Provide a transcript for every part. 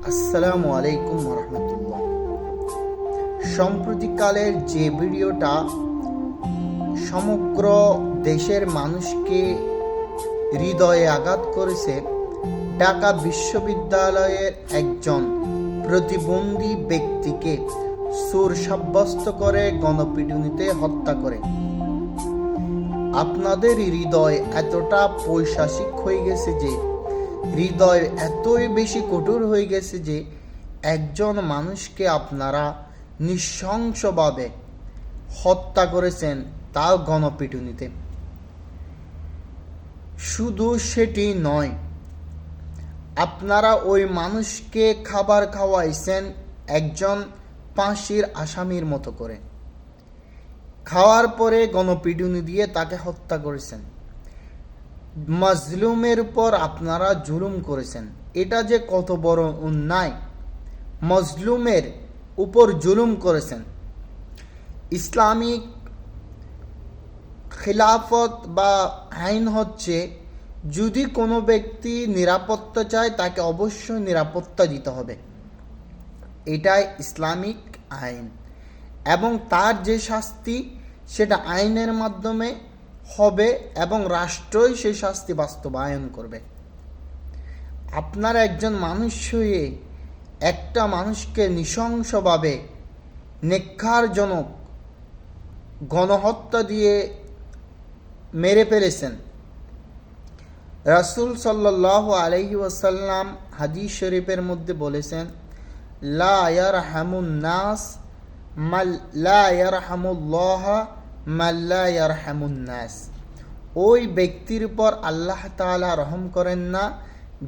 আসসালামু আলাইকুম রহমতুল্লাহ। সম্প্রতিকালের যে ভিডিওটা সমগ্র দেশের মানুষকে হৃদয়ে আঘাত করেছে, ঢাকা বিশ্ববিদ্যালয়ের একজন প্রতিবন্ধী ব্যক্তিকে চোর সাব্যস্ত করে গণপিটুনিতে হত্যা করে। আপনাদের হৃদয় এতটা পৈশাচিক হয়ে গেছে যে, হৃদয় এতই বেশি কঠোর হয়ে গেছে যে একজন মানুষকে আপনারা নৃশংসভাবে হত্যা করেছেন, তাও গণপিটুনিতে। শুধু সেটি নয়, আপনারা ওই মানুষকে খাবার খাওয়াইছেন একজন ফাঁসির আসামির মতো করে। খাওয়ার পরে গণপিটুনি দিয়ে তাকে হত্যা করেছেন। মাজলুমের উপর আপনারা জুলুম করেছেন। এটা যে কত বড় অন্যায়! মজলুমের উপর জুলুম করেছেন। ইসলামিক খিলাফত বা আইন হচ্ছে, যদি কোনো ব্যক্তি নিরাপত্তা চায় তাকে অবশ্যই নিরাপত্তা দিতে হবে। এটাই ইসলামিক আইন, এবং তার যে শাস্তি সেটা আইনের মাধ্যমে হবে এবং রাষ্ট্রই সেই শাস্তি বাস্তবায়ন করবে। আপনারা একজন মানুষ হয়ে একটা মানুষকে নৃশংসভাবে নেককারজনক গণহত্যা দিয়ে মেরে ফেলেছেন। রাসূল সাল্লাল্লাহু আলাইহি ওয়াসাল্লাম হাদিস শরীফের মধ্যে বলেছেন, লা ইয়ারহামুন নাস মাল লা ইয়ারহামুল্লাহ মাল্লা ইয়ারহামুন নাস। ওই ব্যক্তির উপর আল্লাহ তাআলা রহম করেন না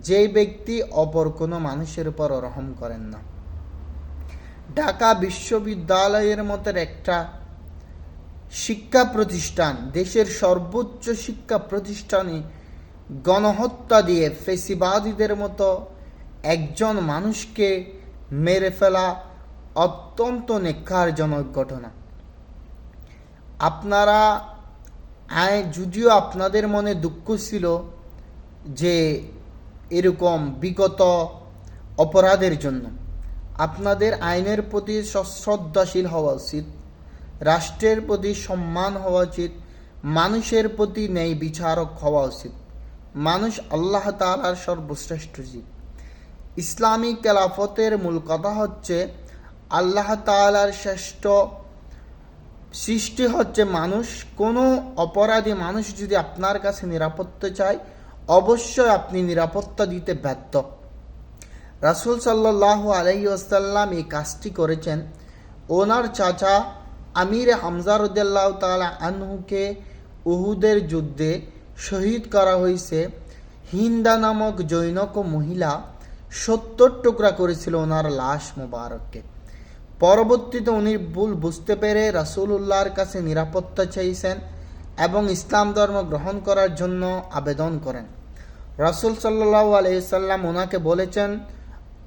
যে ব্যক্তি অপর কোনো মানুষের উপর রহম করেন না। ঢাকা বিশ্ববিদ্যালয়ের মতো একটা শিক্ষা প্রতিষ্ঠান, দেশের সর্বোচ্চ শিক্ষা প্রতিষ্ঠানে গণহত্যা দিয়ে ফেসিবাদীদের মতো একজন মানুষকে মেরে ফেলা অত্যন্ত নেককারজনক ঘটনা। আপনারা যদিও আপনাদের মনে দুঃখ ছিল যে এরকম বিগত অপরাধের জন্য, আপনাদের আইনের প্রতি শ্রদ্ধাশীল হওয়া উচিত, রাষ্ট্রের প্রতি সম্মান হওয়া উচিত, মানুষের প্রতি ন্যায় বিচারক হওয়া উচিত। মানুষ আল্লাহ তাআলার সর্বশ্রেষ্ঠ জীব। ইসলামী খেলাফতের মূল কথা হচ্ছে, আল্লাহ তাআলার শ্রেষ্ঠ সৃষ্টি হচ্ছে মানুষ। কোনো অপরাধী মানুষ যদি আপনার কাছে নিরাপত্তা চায়, অবশ্যই আপনি নিরাপত্তা দিতে বাধ্য। রাসূল সাল্লাল্লাহু আলাইহি ওয়াসাল্লাম এই কাজটি করেছেন। ওনার চাচা আমির হামজা রাদিয়াল্লাহু তাআলা আনহুকে উহুদের যুদ্ধে শহীদ করা হয়েছে। হিন্দা নামক জৈনক মহিলা 70 টুকরা করেছিল ওনার লাশ মোবারককে। পরবর্তীতে উনি ভুল বুঝতে পেরে রাসূলুল্লাহর কাছে নিরাপত্তা চাইছেন এবং ইসলাম ধর্ম গ্রহণ করার জন্য আবেদন করেন। রাসূল সাল্লাল্লাহু আলাইহি সাল্লাম ওনাকে বলেছেন,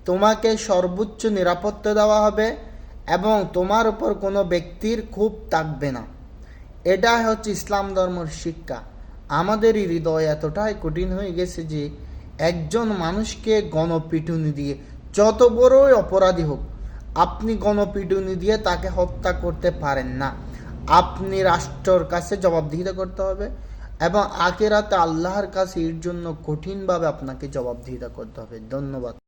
তোমাকে সর্বোচ্চ নিরাপত্তা দেওয়া হবে এবং তোমার উপর কোনো ব্যক্তির ক্ষোভ থাকবে না। এটাই হচ্ছে ইসলাম ধর্মের শিক্ষা। আমাদের হৃদয় এতটাই কঠিন হয়ে গেছে যে একজন মানুষকে গণপিটুনি দিয়ে, যত বড়ই অপরাধী হোক, আপনি গণপিটুনি দিয়ে তাকে হত্যা করতে পারেন না। আপনি রাষ্ট্রের কাছে জবাবদিহিতা করতে হবে এবং আখিরাতে আল্লাহর কাছে এর জন্য কঠিনভাবে আপনাকে জবাবদিহিতা করতে হবে। ধন্যবাদ।